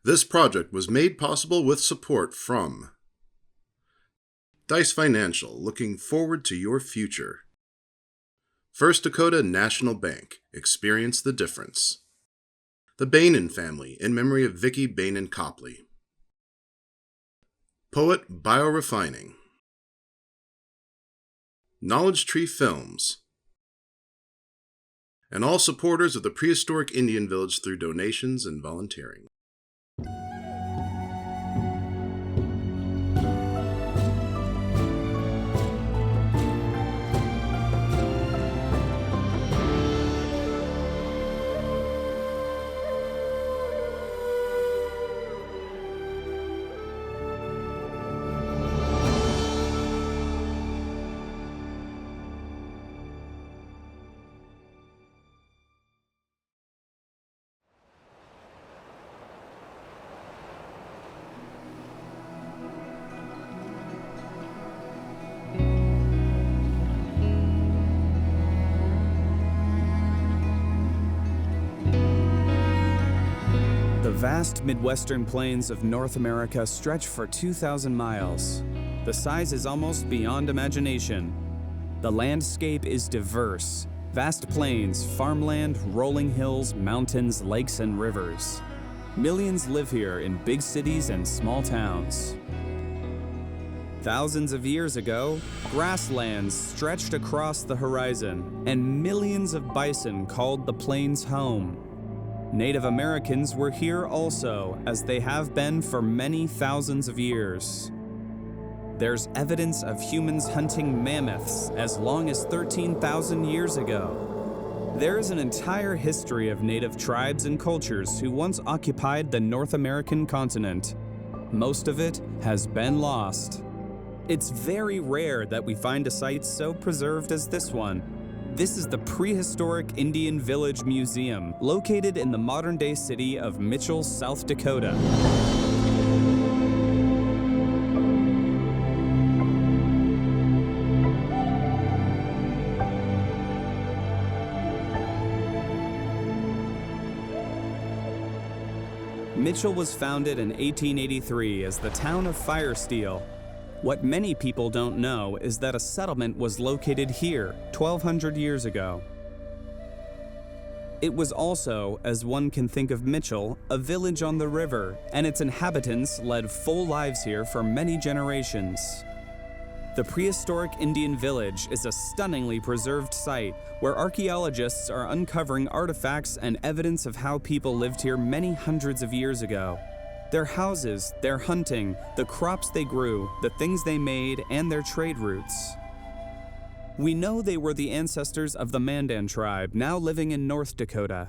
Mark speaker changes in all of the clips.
Speaker 1: This project was made possible with support from Dice Financial, looking forward to your future. First Dakota National Bank, experience the difference. The Bainan family, in memory of Vicki Bainan Copley. Poet Biorefining. Knowledge Tree Films. And all supporters of the Prehistoric Indian Village through donations and volunteering.
Speaker 2: The vast Midwestern plains of North America stretch for 2,000 miles. The size is almost beyond imagination. The landscape is diverse. Vast plains, farmland, rolling hills, mountains, lakes, and rivers. Millions live here in big cities and small towns. Thousands of years ago, grasslands stretched across the horizon, and millions of bison called the plains home. Native Americans were here also, as they have been for many thousands of years. There's evidence of humans hunting mammoths as long as 13,000 years ago. There is an entire history of native tribes and cultures who once occupied the North American continent. Most of it has been lost. It's very rare that we find a site so preserved as this one. This is the Prehistoric Indian Village Museum, located in the modern-day city of Mitchell, South Dakota. Mitchell was founded in 1883 as the town of Firesteel. What many people don't know is that a settlement was located here 1,200 years ago. It was also, as one can think of Mitchell, a village on the river, and its inhabitants led full lives here for many generations. The Prehistoric Indian Village is a stunningly preserved site where archaeologists are uncovering artifacts and evidence of how people lived here many hundreds of years ago. Their houses, their hunting, the crops they grew, the things they made, and their trade routes. We know they were the ancestors of the Mandan tribe, now living in North Dakota.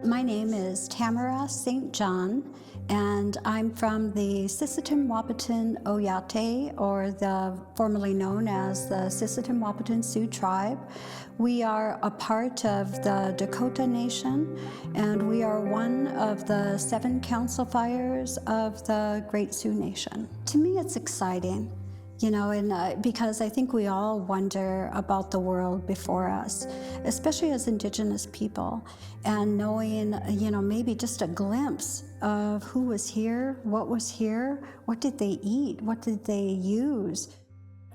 Speaker 3: My name is Tamara St. John, and I'm from the Sisseton-Wahpeton Oyate, or the formerly known as the Sisseton-Wahpeton Sioux tribe. We are a part of the Dakota Nation, and we are one of the 7 council fires of the Great Sioux Nation. To me, it's exciting. You know, and because I think we all wonder about the world before us, especially as Indigenous people, and knowing, you know, maybe just a glimpse of who was here, what did they eat, what did they use.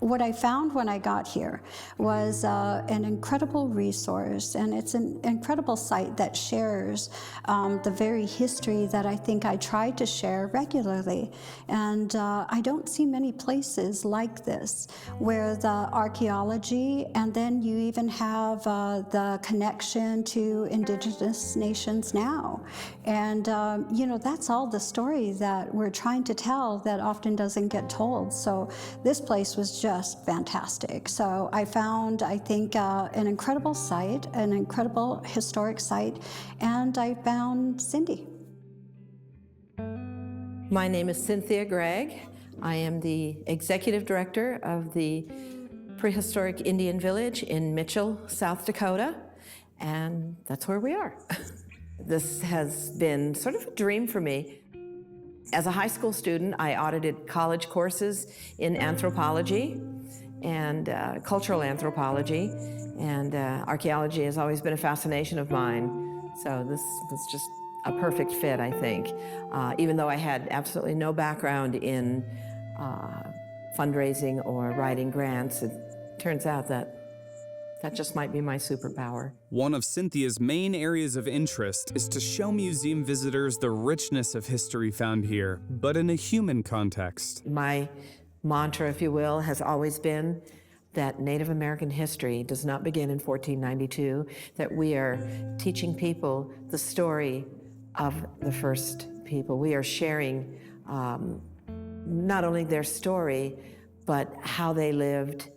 Speaker 3: What I found when I got here was an incredible resource, and it's an incredible site that shares the very history that I think I try to share regularly. And I don't see many places like this, where the archaeology, and then you even have the connection to Indigenous nations now. And, you know, that's all the story that we're trying to tell that often doesn't get told. So this place was just fantastic. So I found, I think, an incredible site, an incredible historic site, and I found Cindy.
Speaker 4: My name is Cynthia Gregg. I am the Executive Director of the Prehistoric Indian Village in Mitchell, South Dakota, and that's where we are. This has been sort of a dream for me. As a high school student, I audited college courses in anthropology and cultural anthropology, and archaeology has always been a fascination of mine. So this was just a perfect fit, I think. Even though I had absolutely no background in fundraising or writing grants, it turns out that just might be my superpower.
Speaker 2: One of Cynthia's main areas of interest is to show museum visitors the richness of history found here, but in a human context.
Speaker 4: My mantra, if you will, has always been that Native American history does not begin in 1492, that we are teaching people the story of the first people. We are sharing not only their story, but how they lived,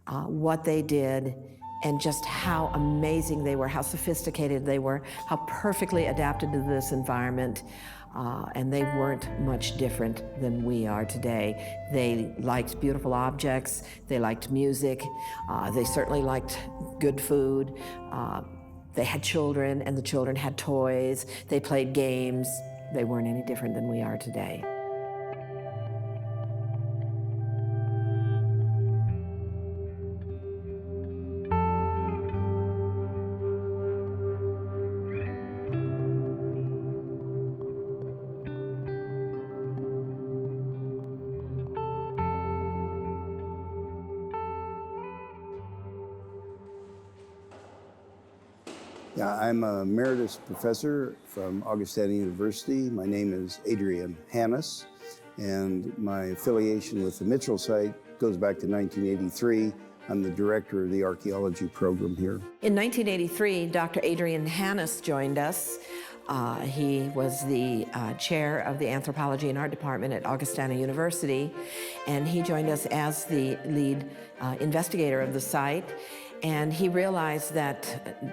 Speaker 4: what they did, and just how amazing they were, how sophisticated they were, how perfectly adapted to this environment. And they weren't much different than we are today. They liked beautiful objects, they liked music, they certainly liked good food. They had children, and the children had toys. They played games. They weren't any different than we are today.
Speaker 5: Yeah, I'm a emeritus professor from Augustana University. My name is Adrian Hannes, and my affiliation with the Mitchell site goes back to 1983. I'm the director of the archaeology program here.
Speaker 4: In 1983, Dr. Adrian Hannes joined us. He was the chair of the anthropology and art department at Augustana University, and he joined us as the lead investigator of the site. And he realized that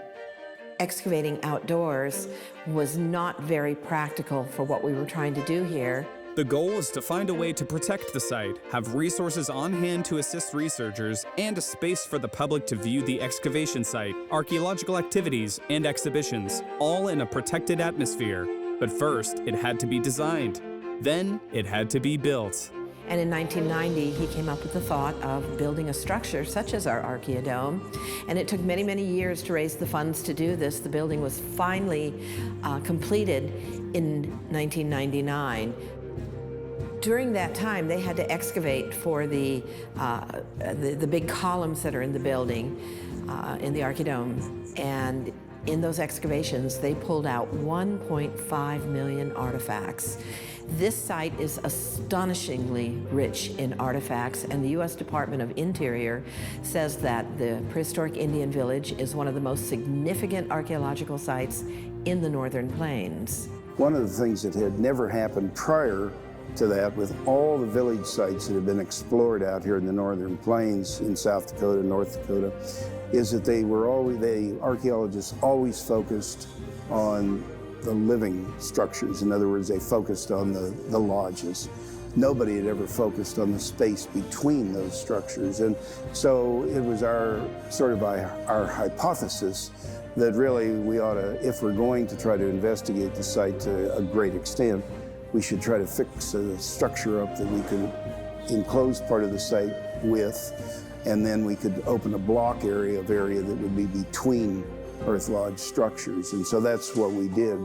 Speaker 4: excavating outdoors was not very practical for what we were trying to do here.
Speaker 2: The goal is to find a way to protect the site, have resources on hand to assist researchers, and a space for the public to view the excavation site, archaeological activities, and exhibitions, all in a protected atmosphere. But first, it had to be designed. Then, it had to be built.
Speaker 4: And in 1990, he came up with the thought of building a structure such as our Archeodome. And it took many, many years to raise the funds to do this. The building was finally completed in 1999. During that time, they had to excavate for the big columns that are in the building, in the Archeodome. And in those excavations, they pulled out 1.5 million artifacts. This site is astonishingly rich in artifacts, and the U.S. Department of Interior says that the Prehistoric Indian Village is one of the most significant archaeological sites in the Northern Plains.
Speaker 5: One of the things that had never happened prior to that, with all the village sites that have been explored out here in the Northern Plains, in South Dakota, North Dakota, is that the archaeologists always focused on the living structures. In other words, they focused on the lodges. Nobody had ever focused on the space between those structures. And so it was our hypothesis that really we ought to, if we're going to try to investigate the site to a great extent, we should try to fix a structure up that we could enclose part of the site with, and then we could open a block area that would be between Earth Lodge structures. And so that's what we did.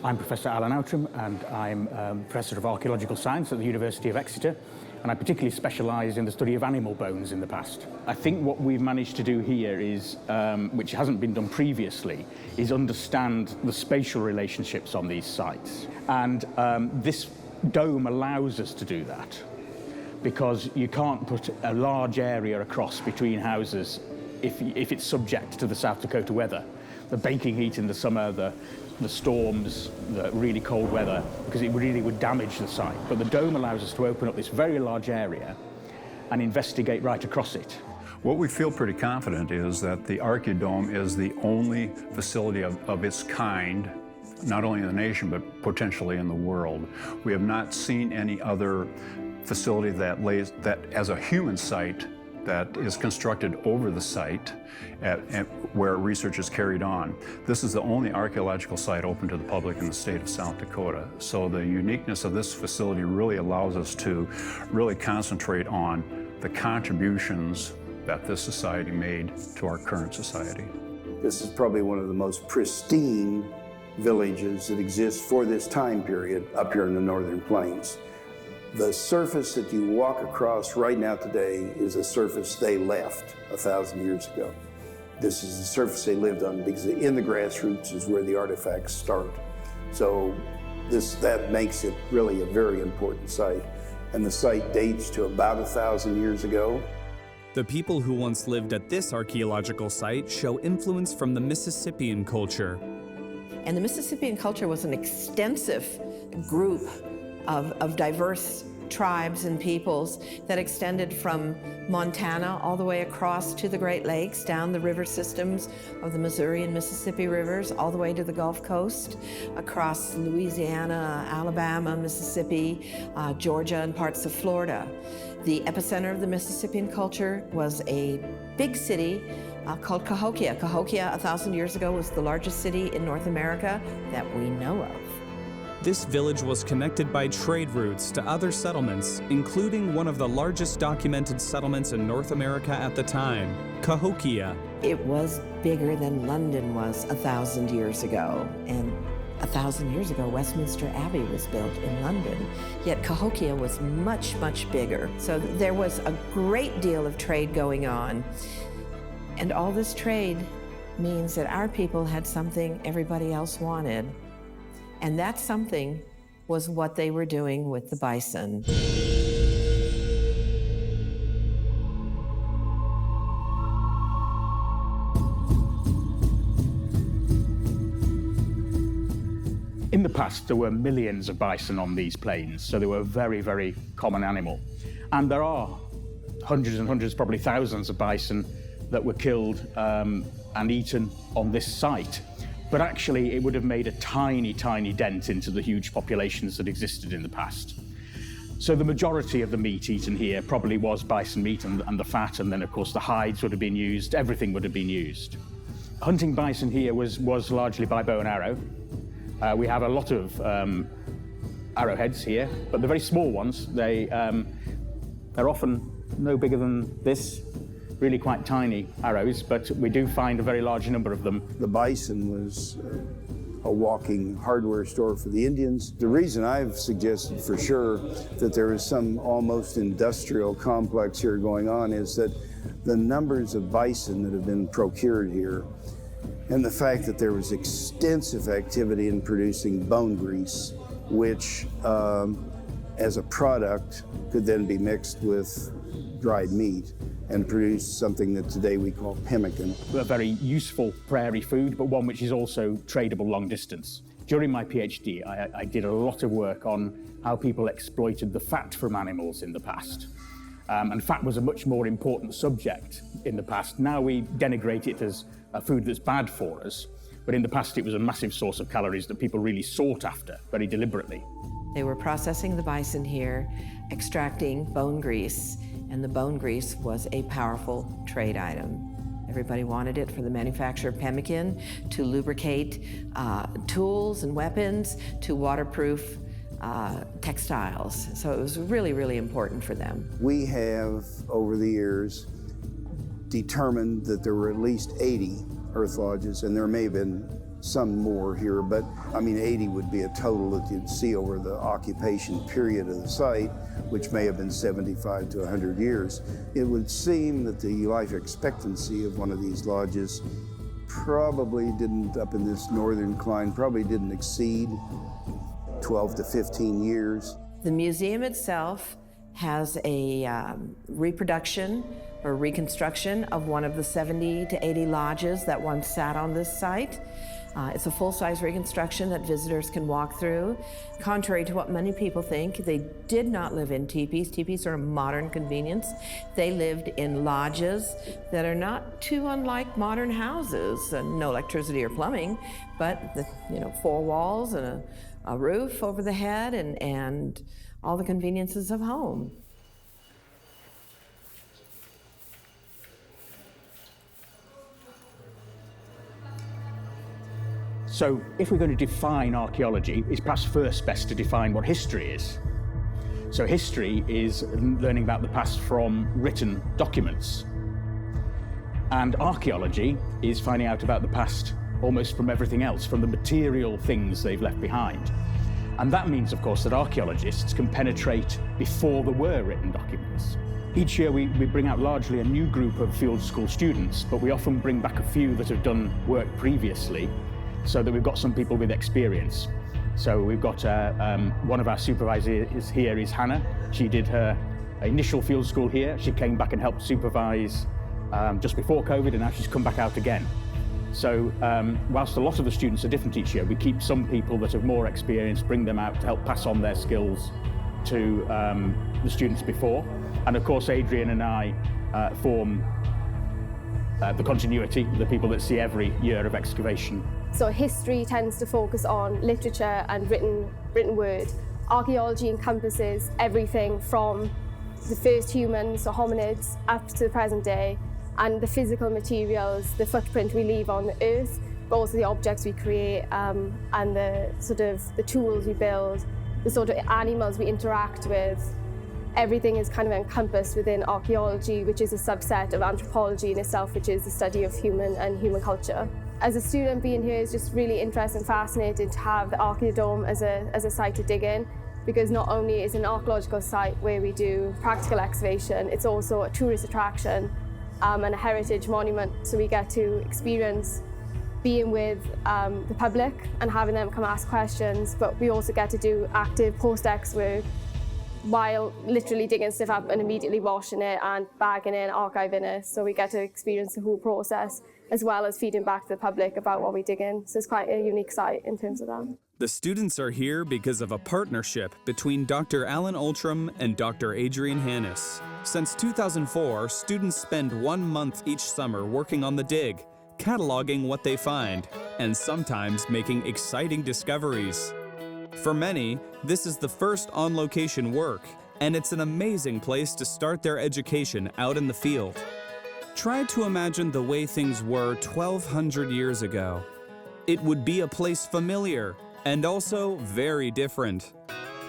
Speaker 6: I'm Professor Alan Outram, and I'm Professor of Archaeological Science at the University of Exeter, and I particularly specialise in the study of animal bones in the past. I think what we've managed to do here is, which hasn't been done previously, is understand the spatial relationships on these sites. And this dome allows us to do that, because you can't put a large area across between houses if it's subject to the South Dakota weather. The baking heat in the summer, the storms, the really cold weather, because it really would damage the site. But the dome allows us to open up this very large area and investigate right across it.
Speaker 7: What we feel pretty confident is that the Archeodome is the only facility of its kind, not only in the nation, but potentially in the world. We have not seen any other facility that as a human site that is constructed over the site where research is carried on. This is the only archaeological site open to the public in the state of South Dakota. So the uniqueness of this facility really allows us to really concentrate on the contributions that this society made to our current society.
Speaker 5: This is probably one of the most pristine villages that exist for this time period up here in the Northern Plains. The surface that you walk across right now today is a surface they left 1,000 years ago. This is the surface they lived on because in the grassroots is where the artifacts start. So that makes it really a very important site. And the site dates to about 1,000 years ago.
Speaker 2: The people who once lived at this archaeological site show influence from the Mississippian culture.
Speaker 4: And the Mississippian culture was an extensive group of diverse tribes and peoples that extended from Montana all the way across to the Great Lakes, down the river systems of the Missouri and Mississippi rivers, all the way to the Gulf Coast, across Louisiana, Alabama, Mississippi, Georgia, and parts of Florida. The epicenter of the Mississippian culture was a big city called Cahokia. Cahokia, 1,000 years ago, was the largest city in North America that we know of.
Speaker 2: This village was connected by trade routes to other settlements, including one of the largest documented settlements in North America at the time, Cahokia.
Speaker 4: It was bigger than London was 1,000 years ago. And 1,000 years ago, Westminster Abbey was built in London, yet Cahokia was much, much bigger. So there was a great deal of trade going on. And all this trade means that our people had something everybody else wanted. And that something was what they were doing with the bison.
Speaker 6: In the past, there were millions of bison on these plains, so they were a very, very common animal. And there are hundreds and hundreds, probably thousands of bison that were killed and eaten on this site. But actually, it would have made a tiny, tiny dent into the huge populations that existed in the past. So the majority of the meat eaten here probably was bison meat and the fat, and then of course the hides would have been used, everything would have been used. Hunting bison here was largely by bow and arrow. We have a lot of arrowheads here, but the very small ones, they're often no bigger than this, really quite tiny arrows, but we do find a very large number of them.
Speaker 5: The bison was a walking hardware store for the Indians. The reason I've suggested for sure that there is some almost industrial complex here going on is that the numbers of bison that have been procured here and the fact that there was extensive activity in producing bone grease, which as a product could then be mixed with dried meat and produce something that today we call pemmican.
Speaker 6: A very useful prairie food, but one which is also tradable long distance. During my PhD, I did a lot of work on how people exploited the fat from animals in the past. And fat was a much more important subject in the past. Now we denigrate it as a food that's bad for us, but in the past it was a massive source of calories that people really sought after, very deliberately.
Speaker 4: They were processing the bison here, extracting bone grease, and the bone grease was a powerful trade item. Everybody wanted it for the manufacture of pemmican, to lubricate tools and weapons, to waterproof textiles. So it was really, really important for them.
Speaker 5: We have, over the years, determined that there were at least 80 earth lodges, and there may have been some more here, but I mean 80 would be a total that you'd see over the occupation period of the site, which may have been 75 to 100 years. It would seem that the life expectancy of one of these lodges probably didn't, up in this northern clime, probably didn't exceed 12 to 15 years.
Speaker 4: The museum itself has a reproduction or reconstruction of one of the 70 to 80 lodges that once sat on this site. It's a full-size reconstruction that visitors can walk through. Contrary to what many people think, they did not live in teepees. Teepees are a modern convenience. They lived in lodges that are not too unlike modern houses. No electricity or plumbing, but four walls and a roof over the head and all the conveniences of home.
Speaker 6: So if we're going to define archaeology, it's perhaps first best to define what history is. So history is learning about the past from written documents. And archaeology is finding out about the past almost from everything else, from the material things they've left behind. And that means, of course, that archaeologists can penetrate before there were written documents. Each year we bring out largely a new group of field school students, but we often bring back a few that have done work previously, so that we've got some people with experience. So we've got one of our supervisors here is Hannah. She did her initial field school here. She came back and helped supervise just before COVID, and now she's come back out again. So whilst a lot of the students are different each year, we keep some people that have more experience, bring them out to help pass on their skills to the students before. And of course, Adrian and I form the continuity, the people that see every year of excavation.
Speaker 8: So history tends to focus on literature and written word. Archaeology encompasses everything from the first humans, so hominids, up to the present day, and the physical materials, the footprint we leave on the earth, but also the objects we create, and the tools we build, the sort of animals we interact with. Everything is kind of encompassed within archaeology, which is a subset of anthropology in itself, which is the study of human and human culture. As a student, being here is just really interesting and fascinating to have the Archeodome as a site to dig in, because not only is it an archaeological site where we do practical excavation, it's also a tourist attraction and a heritage monument. So we get to experience being with the public and having them come ask questions, but we also get to do active post-ex work while literally digging stuff up and immediately washing it and bagging it and archiving it. So we get to experience the whole process, as well as feeding back to the public about what we dig in. So it's quite a unique site in terms of that.
Speaker 2: The students are here because of a partnership between Dr. Alan Ultram and Dr. Adrian Hannis. Since 2004, students spend 1 month each summer working on the dig, cataloging what they find, and sometimes making exciting discoveries. For many, this is the first on-location work, and it's an amazing place to start their education out in the field. Try to imagine the way things were 1,200 years ago. It would be a place familiar and also very different.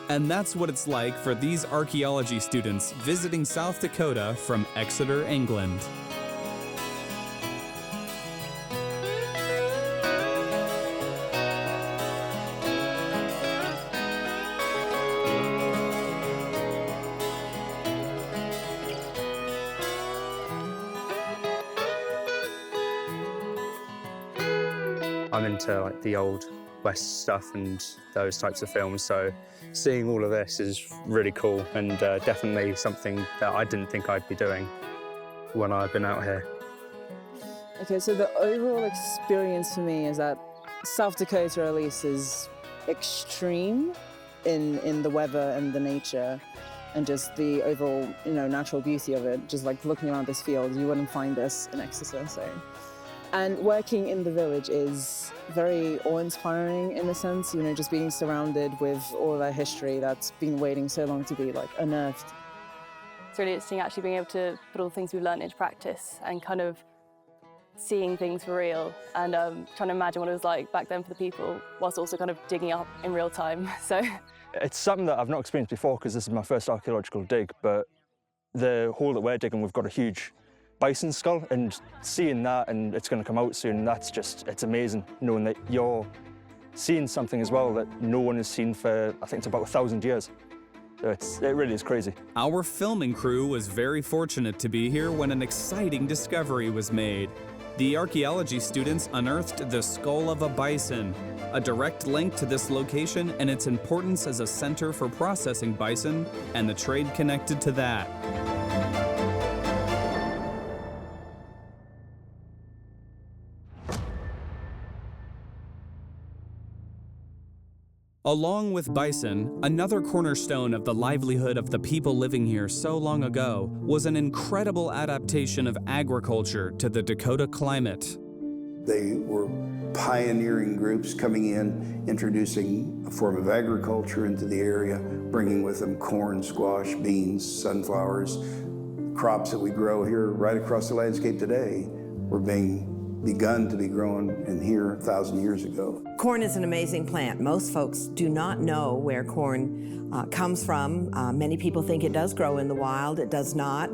Speaker 2: And that's what it's like for these archaeology students visiting South Dakota from Exeter, England.
Speaker 9: I'm into like the old West stuff and those types of films, so seeing all of this is really cool and definitely something that I didn't think I'd be doing when I've been out here.
Speaker 10: Okay, so the overall experience for me is that South Dakota at least is extreme in the weather and the nature and just the overall, natural beauty of it. Just like looking around this field, you wouldn't find this in Exeter, so. And working in the village is very awe-inspiring in a sense, just being surrounded with all that history that's been waiting so long to be unearthed.
Speaker 11: It's really interesting actually being able to put all the things we've learned into practice and kind of seeing things for real and trying to imagine what it was like back then for the people, whilst also kind of digging up in real time. So
Speaker 9: it's something that I've not experienced before because this is my first archaeological dig, but the hole that we're digging, we've got a huge bison skull, and seeing that, and it's going to come out soon, it's amazing knowing that you're seeing something as well that no one has seen for, I think it's about 1,000 years. So it really is crazy.
Speaker 2: Our filming crew was very fortunate to be here when an exciting discovery was made. The archaeology students unearthed the skull of a bison, a direct link to this location and its importance as a center for processing bison and the trade connected to that. Along with bison, another cornerstone of the livelihood of the people living here so long ago was an incredible adaptation of agriculture to the Dakota climate.
Speaker 5: They were pioneering groups coming in, introducing a form of agriculture into the area, bringing with them corn, squash, beans, sunflowers. Crops that we grow here right across the landscape today were being begun to be grown in here 1,000 years ago.
Speaker 4: Corn is an amazing plant. Most folks do not know where corn comes from. Many people think it does grow in the wild. It does not.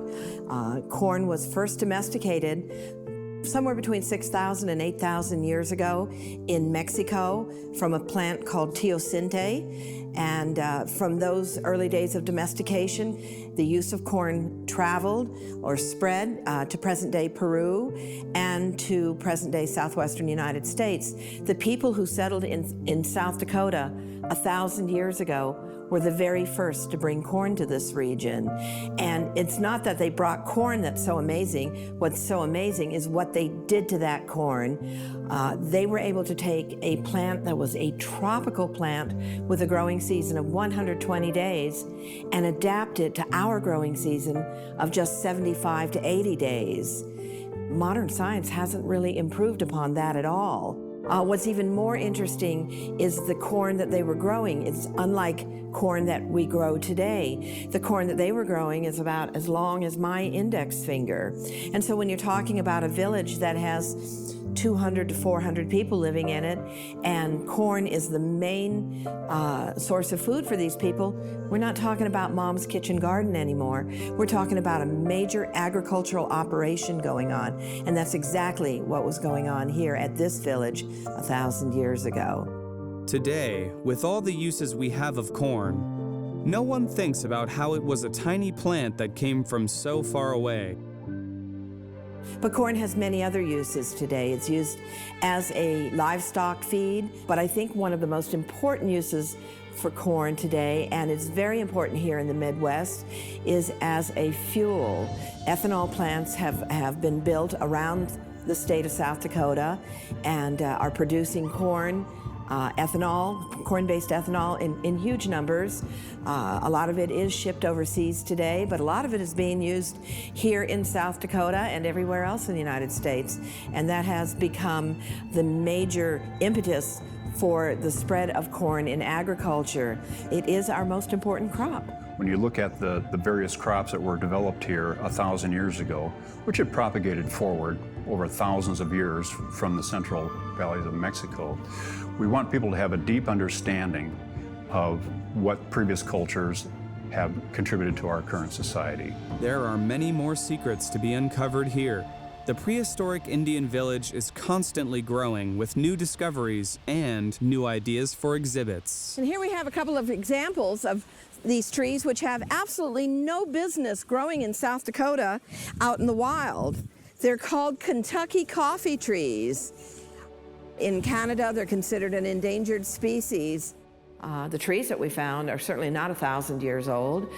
Speaker 4: Corn was first domesticated somewhere between 6,000 and 8,000 years ago in Mexico from a plant called teosinte. And from those early days of domestication, the use of corn traveled or spread to present-day Peru and to present-day southwestern United States. The people who settled in South Dakota 1,000 years ago were the very first to bring corn to this region. And it's not that they brought corn that's so amazing. What's so amazing is what they did to that corn. They were able to take a plant that was a tropical plant with a growing season of 120 days and adapt it to our growing season of just 75 to 80 days. Modern science hasn't really improved upon that at all. What's even more interesting is the corn that they were growing. It's unlike corn that we grow today. The corn that they were growing is about as long as my index finger. And so when you're talking about a village that has 200 to 400 people living in it, and corn is the main source of food for these people, we're not talking about mom's kitchen garden anymore. We're talking about a major agricultural operation going on, and that's exactly what was going on here at this village 1,000 years ago.
Speaker 2: Today, with all the uses we have of corn, no one thinks about how it was a tiny plant that came from so far away.
Speaker 4: But corn has many other uses today. It's used as a livestock feed, but I think one of the most important uses for corn today, and it's very important here in the Midwest, is as a fuel. Ethanol plants have been built around the state of South Dakota and are producing corn. Ethanol, corn-based ethanol in huge numbers. A lot of it is shipped overseas today, but a lot of it is being used here in South Dakota and everywhere else in the United States. And that has become the major impetus for the spread of corn in agriculture. It is our most important crop.
Speaker 7: When you look at the various crops that were developed here 1,000 years ago, which had propagated forward over thousands of years from the central valleys of Mexico, we want people to have a deep understanding of what previous cultures have contributed to our current society.
Speaker 2: There are many more secrets to be uncovered here. The prehistoric Indian village is constantly growing with new discoveries and new ideas for exhibits.
Speaker 4: And here we have a couple of examples of these trees which have absolutely no business growing in South Dakota out in the wild. They're called Kentucky coffee trees. In Canada, they're considered an endangered species. The trees that we found are certainly not 1,000 years old,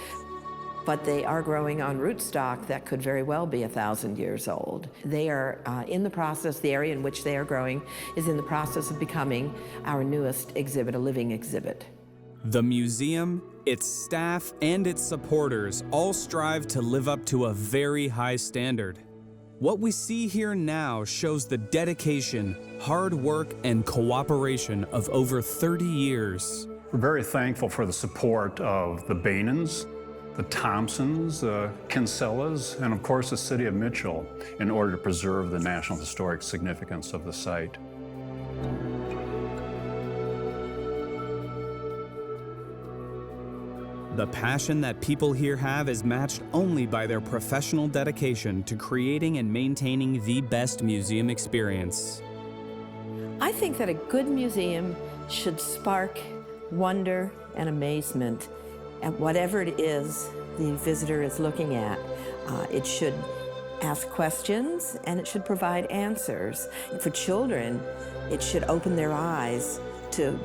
Speaker 4: but they are growing on rootstock that could very well be 1,000 years old. They are in the process, the area in which they are growing is in the process of becoming our newest exhibit, a living exhibit.
Speaker 2: The museum, its staff, and its supporters all strive to live up to a very high standard. What we see here now shows the dedication, hard work, and cooperation of over 30 years.
Speaker 7: We're very thankful for the support of the Bainans, the Thompsons, the Kinsellas, and of course the city of Mitchell in order to preserve the national historic significance of the site.
Speaker 2: The passion that people here have is matched only by their professional dedication to creating and maintaining the best museum experience.
Speaker 4: I think that a good museum should spark wonder and amazement at whatever it is the visitor is looking at. It should ask questions and it should provide answers. For children, it should open their eyes to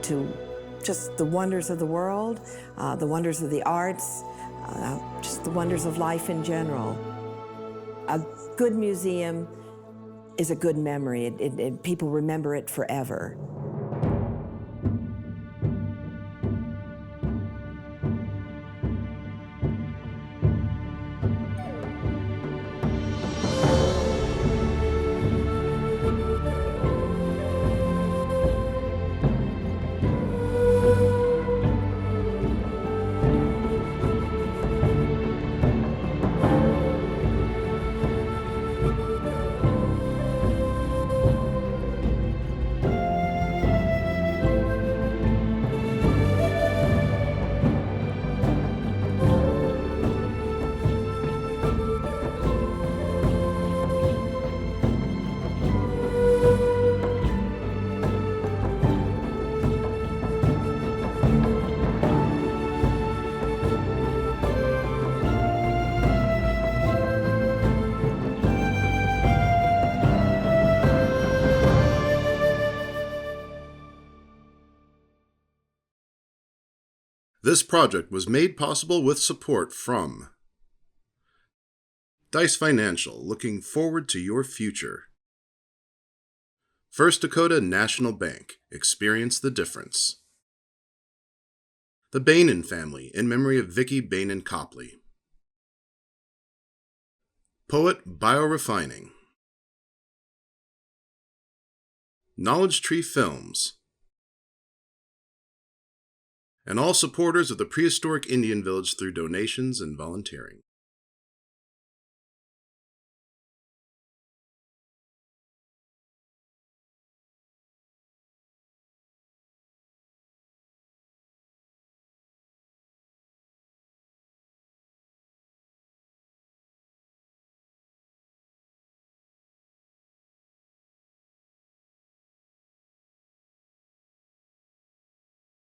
Speaker 4: just the wonders of the world, the wonders of the arts, just the wonders of life in general. A good museum is a good memory. People remember it forever.
Speaker 1: This project was made possible with support from Dice Financial, looking forward to your future. First Dakota National Bank, experience the difference. The Bainan family, in memory of Vicky Bainan Copley. Poet Biorefining. Knowledge Tree Films. And all supporters of the Prehistoric Indian Village through donations and volunteering.